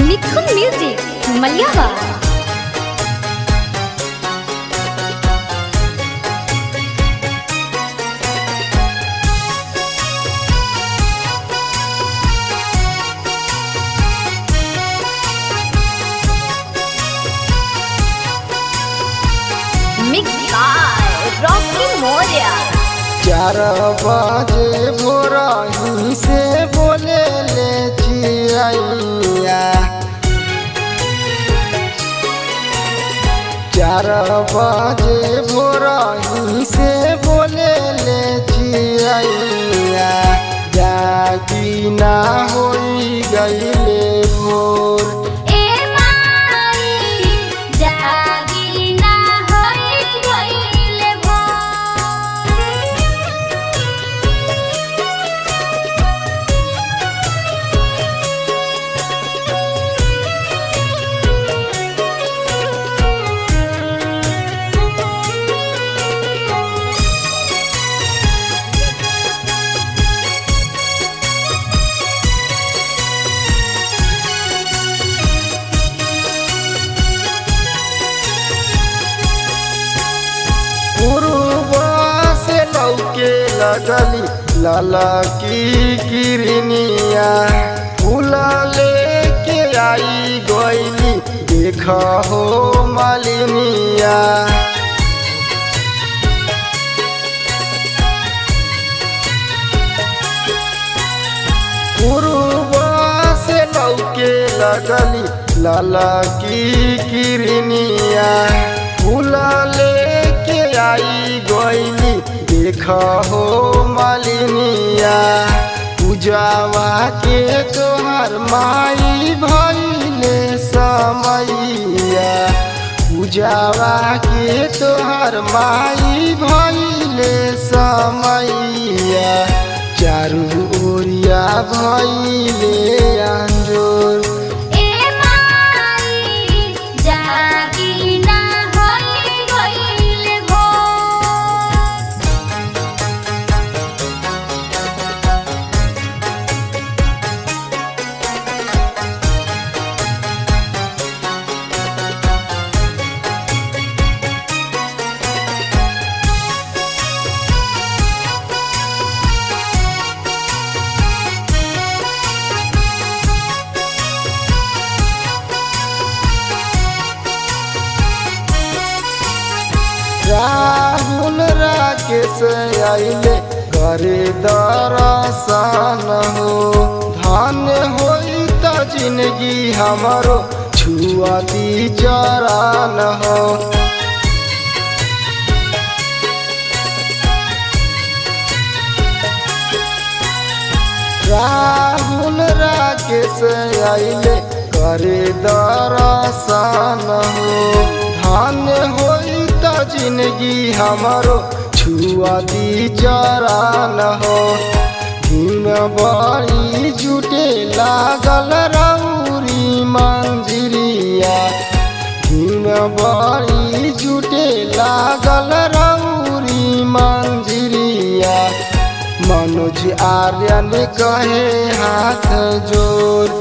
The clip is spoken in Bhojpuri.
Mithun music Maliyabag. Mix by Rocky Moriya. 4 बजे भोरही से बोले ले चिड़ैया, 4 बजे भोरही से बोले ले चिड़ैया, जागी ना होई गईले भोर। के लगली लाला की किरनिया, फूला लेके आई गईली देख हो मालिनिया। पूर्वा से लौके लगली लाला की किरनिया, फूला लेके आई गईली देख हो मालिनिया। पूजावा के तोहर माई भइले समैया, पूजावा के तोहर माई भइले समैया, चारू ओरिया भइले अंजोर। राहुल राकेश आइले करे दर्शन हो, धन्य होई त जिंदगी हमारो छुआती चरण हो। राहुल राकेश आइले करे दर्शन हो, धन्य होई जिंदगी हमारो छुआती चरण हो। दिन बड़ी जुटे लागल रौरी मंदिरिया, दिन बड़ी जुटे लागल रौरी मंदिरिया। मनोज आर्यन कहे हाथ जोड़।